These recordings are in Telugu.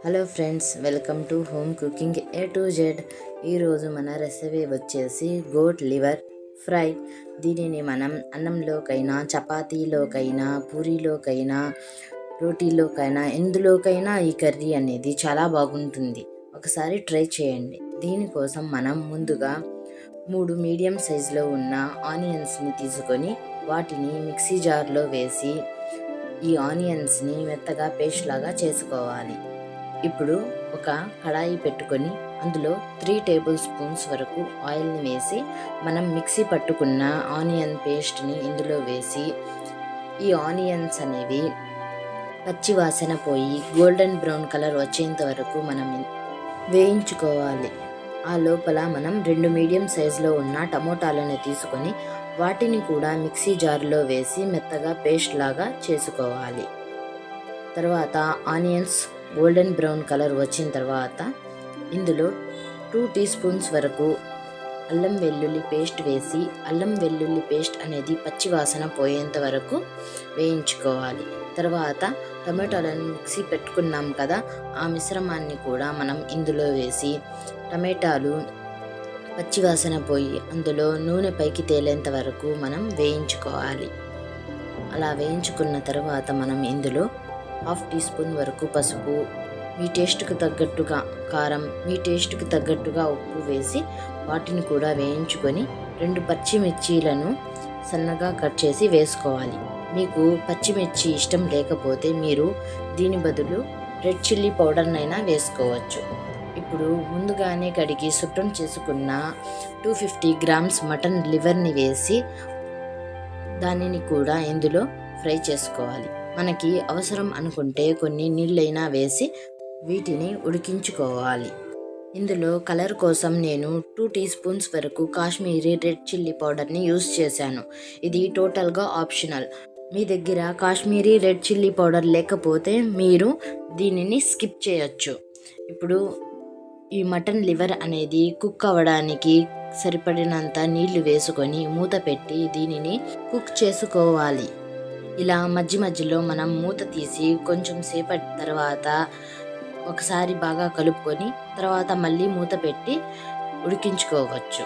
Hello friends, welcome to home cooking A to Z. ఈరోజు మన రెసిపీ వచ్చేసి గోట్ లివర్ ఫ్రై. దీనిని మనం అన్నంలోకైనా, చపాతీలోకైనా, పూరీలోకైనా, రోటీలోకైనా, ఎందులోకైనా ఈ కర్రీ అనేది చాలా బాగుంటుంది. ఒకసారి ట్రై చేయండి. దీనికోసం మనం ముందుగా 3 మీడియం సైజులో ఉన్న ఆనియన్స్ని తీసుకొని వాటిని మిక్సీ జార్లో వేసి ఈ ఆనియన్స్ని మెత్తగా పేస్ట్ లాగా చేసుకోవాలి. ఇప్పుడు ఒక కడాయి పెట్టుకొని అందులో 3 టేబుల్ స్పూన్స్ వరకు ఆయిల్ని వేసి మనం మిక్సీ పట్టుకున్న ఆనియన్ పేస్ట్ని ఇందులో వేసి ఈ ఆనియన్స్ అనేవి పచ్చి వాసన పోయి గోల్డెన్ బ్రౌన్ కలర్ వచ్చేంత వరకు మనం వేయించుకోవాలి. ఆ లోపల మనం 2 మీడియం సైజులో ఉన్న టమోటాలను తీసుకొని వాటిని కూడా మిక్సీ జార్లో వేసి మెత్తగా పేస్ట్ లాగా చేసుకోవాలి. తర్వాత ఆనియన్స్ గోల్డెన్ బ్రౌన్ కలర్ వచ్చిన తర్వాత ఇందులో 2 టీ స్పూన్స్ వరకు అల్లం వెల్లుల్లి పేస్ట్ వేసి అల్లం వెల్లుల్లి పేస్ట్ అనేది పచ్చి వాసన పోయేంత వరకు వేయించుకోవాలి. తర్వాత టమాటాలను మిక్సీ పెట్టుకున్నాం కదా, ఆ మిశ్రమాన్ని కూడా మనం ఇందులో వేసి టమాటాలు పచ్చి వాసన పోయి అందులో నూనె పైకి తేలేంత వరకు మనం వేయించుకోవాలి. అలా వేయించుకున్న తర్వాత మనం ఇందులో 1/2 టీ స్పూన్ వరకు పసుపు, మీ టేస్ట్కి తగ్గట్టుగా కారం, మీ టేస్ట్కి తగ్గట్టుగా ఉప్పు వేసి వాటిని కూడా వేయించుకొని 2 పచ్చిమిర్చీలను సన్నగా కట్ చేసి వేసుకోవాలి. మీకు పచ్చిమిర్చి ఇష్టం లేకపోతే మీరు దీని బదులు రెడ్ చిల్లీ పౌడర్నైనా వేసుకోవచ్చు. ఇప్పుడు ముందుగానే కడిగి శుభ్రం చేసుకున్న 250 గ్రామ్స్ మటన్ లివర్ని వేసి దానిని కూడా ఇందులో ఫ్రై చేసుకోవాలి. మనకి అవసరం అనుకుంటే కొన్ని నీళ్ళైనా వేసి వీటిని ఉడికించుకోవాలి. ఇందులో కలర్ కోసం నేను 2 టీ స్పూన్స్ వరకు కాశ్మీరీ రెడ్ చిల్లీ పౌడర్ని యూస్ చేశాను. ఇది టోటల్గా ఆప్షనల్. మీ దగ్గర కాశ్మీరీ రెడ్ చిల్లీ పౌడర్ లేకపోతే మీరు దీనిని స్కిప్ చేయొచ్చు. ఇప్పుడు ఈ మటన్ లివర్ అనేది కుక్ అవ్వడానికి సరిపడినంత నీళ్లు వేసుకొని మూత పెట్టి దీనిని కుక్ చేసుకోవాలి. ఇలా మధ్య మధ్యలో మనం మూత తీసి కొంచెం సేపటి తర్వాత ఒకసారి బాగా కలుపుకొని తర్వాత మళ్ళీ మూత పెట్టి ఉడికించుకోవచ్చు.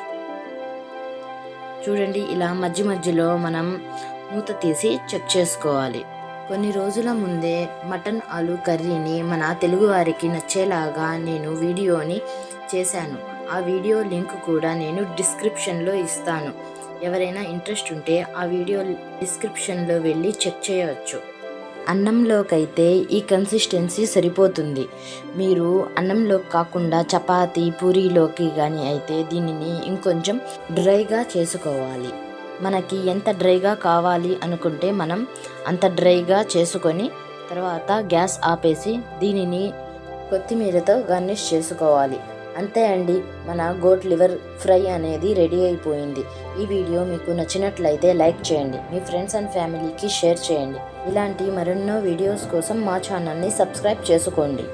చూడండి, ఇలా మధ్య మధ్యలో మనం మూత తీసి చెక్ చేసుకోవాలి. కొన్ని రోజుల ముందే మటన్ ఆలు కర్రీని మన తెలుగు వారికి నచ్చేలాగా నేను వీడియోని చేశాను. ఆ వీడియో లింక్ కూడా నేను డిస్క్రిప్షన్లో ఇస్తాను. ఎవరైనా ఇంట్రెస్ట్ ఉంటే ఆ వీడియో డిస్క్రిప్షన్లో వెళ్ళి చెక్ చేయవచ్చు. అన్నంలోకైతే ఈ కన్సిస్టెన్సీ సరిపోతుంది. మీరు అన్నంలో కాకుండా చపాతీ, పూరీలోకి కానీ అయితే దీనిని ఇంకొంచెం డ్రైగా చేసుకోవాలి. మనకి ఎంత డ్రైగా కావాలి అనుకుంటే మనం అంత డ్రైగా చేసుకొని తర్వాత గ్యాస్ ఆపేసి దీనిని కొత్తిమీరతో గార్నిష్ చేసుకోవాలి. అంతే అండి, మన గోట్ లివర్ ఫ్రై అనేది రెడీ అయిపోయింది. ఈ వీడియో మీకు నచ్చినట్లయితే లైక్ చేయండి, మీ ఫ్రెండ్స్ అండ్ ఫ్యామిలీకి షేర్ చేయండి. ఇలాంటి మరెన్నో వీడియోస్ కోసం మా ఛానల్ని సబ్స్క్రైబ్ చేసుకోండి.